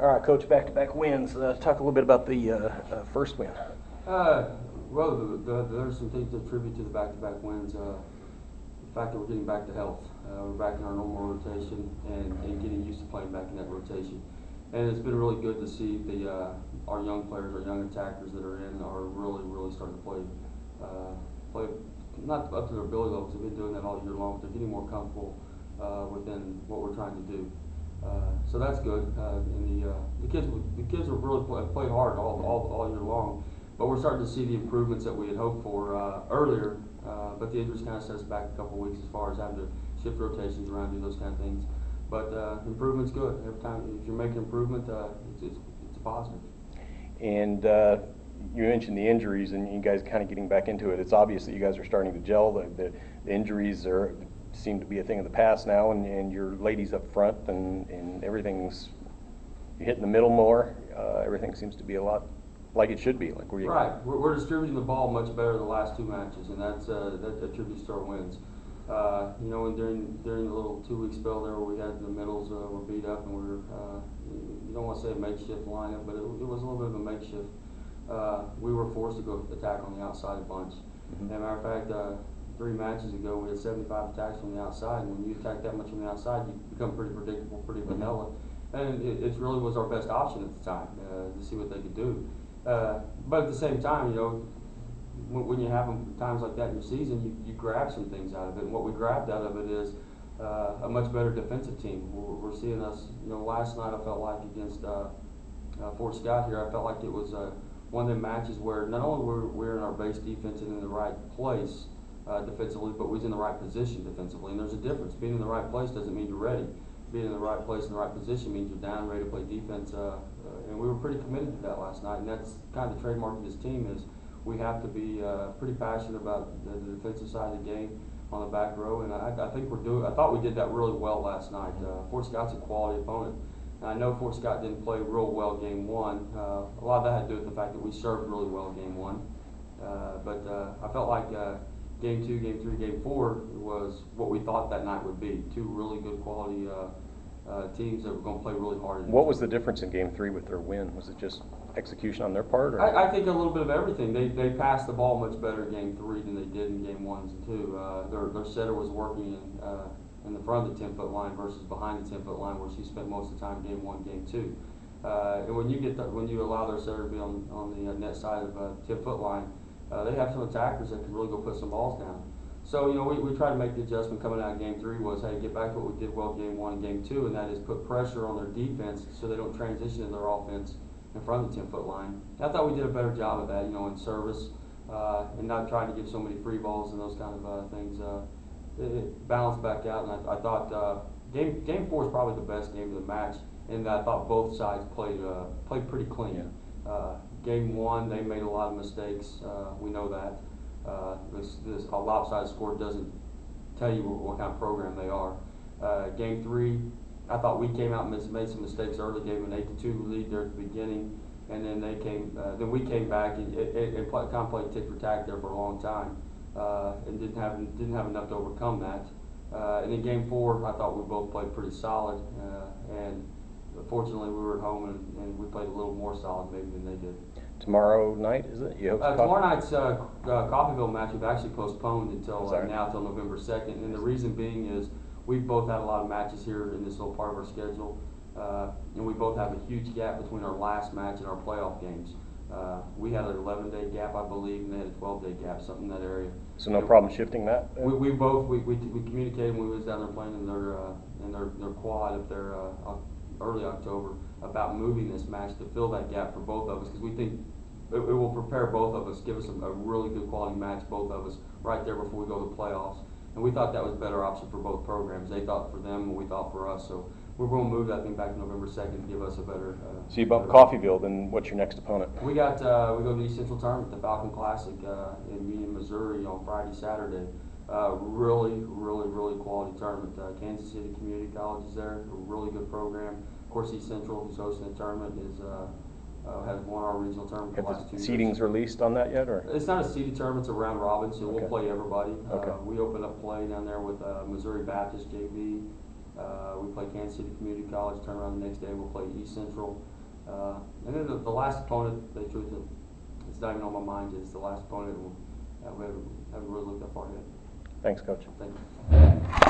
All right, Coach, back-to-back wins. Talk a little bit about the first win. Well, there's some things to attribute to the back-to-back wins. The fact that we're getting back to health. We're back in our normal rotation and getting used to playing back in that rotation. And it's been really good to see our young players, our young attackers that are in, are really starting to play not up to their ability levels. They've been doing that all year long, but they're getting more comfortable within what we're trying to do. So that's good. And the kids have really played hard all year long. But we're starting to see the improvements that we had hoped for earlier. But the injuries kind of set us back a couple of weeks as far as having to shift rotations around, do those kind of things. But improvement's good. Every time if you're making improvement, it's a positive. And you mentioned the injuries, and you guys kind of getting back into it. It's obvious that you guys are starting to gel. The injuries seem to be a thing of the past now, and your ladies up front, and everything's hitting the middle more. Everything seems to be a lot like it should be. Right. We're distributing the ball much better the last two matches, and that attributes to our wins. You know, and during the little 2-week spell there where we had the middles were beat up, and we were you don't want to say a makeshift lineup, but it was a little bit of a makeshift. We were forced to go attack on the outside a bunch. Mm-hmm. As a matter of fact, 3 matches ago we had 75 attacks from the outside, and when you attack that much from the outside, you become pretty predictable, pretty vanilla. And it really was our best option at the time to see what they could do. But at the same time, you know, when you have times like that in your season, you grab some things out of it. And what we grabbed out of it is a much better defensive team. We're seeing us, you know, last night I felt like against Fort Scott here, I felt like it was one of the matches where not only were we in our base defense and in the right place defensively, but we was in the right position defensively. And there's a difference. Being in the right place doesn't mean you're ready. Being in the right place in the right position means you're down, ready to play defense. And we were pretty committed to that last night. And that's kind of the trademark of this team is we have to be pretty passionate about the defensive side of the game on the back row. And I think I thought we did that really well last night. Fort Scott's a quality opponent. And I know Fort Scott didn't play real well game one. A lot of that had to do with the fact that we served really well game one. But I felt like game 2, game 3, game 4 was what we thought that night would be. 2 really good quality teams that were going to play really hard. What was the difference in game 3 with their win? Was it just execution on their part? Or? I think a little bit of everything. They passed the ball much better in game 3 than they did in game 1s and 2. Their setter was working in the front of the 10-foot line versus behind the 10-foot line, where she spent most of the time game 1, game 2. And when you allow their setter to be on the net side of the 10-foot line, they have some attackers that can really go put some balls down. So, you know, we tried to make the adjustment coming out of game 3 was, hey, get back to what we did well game 1 and game 2, and that is put pressure on their defense so they don't transition in their offense in front of the 10-foot line. And I thought we did a better job of that, you know, in service and not trying to give so many free balls and those kind of things. It balanced back out, and I thought game 4 is probably the best game of the match, and I thought both sides played pretty clean. Yeah. Game 1, they made a lot of mistakes. We know that. This a lopsided score doesn't tell you what kind of program they are. Game 3, I thought we came out and made some mistakes early. Gave them an 8-2 lead there at the beginning, and then then we came back and kind of played tit for tat there for a long time, and didn't have enough to overcome that. And in game 4, I thought we both played pretty solid, and fortunately we were at home and we played a little more solid maybe than they did. Tomorrow night, is it? Tomorrow night's Coffeyville match we've actually postponed until now, till November 2nd. And the reason being is we've both had a lot of matches here in this little part of our schedule, and we both have a huge gap between our last match and our playoff games. We had an 11-day gap, I believe, and they had a 12-day gap, something in that area. So no problem shifting that? We communicated when we was down there playing in their quad up there early October about moving this match to fill that gap for both of us, because we think it will prepare both of us, give us a really good quality match, both of us, right there before we go to the playoffs. And we thought that was a better option for both programs. They thought for them, and we thought for us. So we're going to move that thing back to November 2nd to give us a better. So you bump Coffeyville, then what's your next opponent? We go to the East Central Tournament, the Falcon Classic in Union, Missouri on Friday, Saturday. Really quality tournament. Kansas City Community College is there, a really good program. Of course, East Central, who's hosting the tournament, has won our regional tournament for the last 2 years. Seedings released on that yet, or? It's not a seeded tournament; it's a round robin, so we'll play everybody. Okay. We open up play down there with Missouri Baptist JV, We play Kansas City Community College, turn around the next day, we'll play East Central. And then the last opponent, the truth, it's not even on my mind, is the last opponent. We haven't really looked that far yet. Thanks, Coach. Thank you.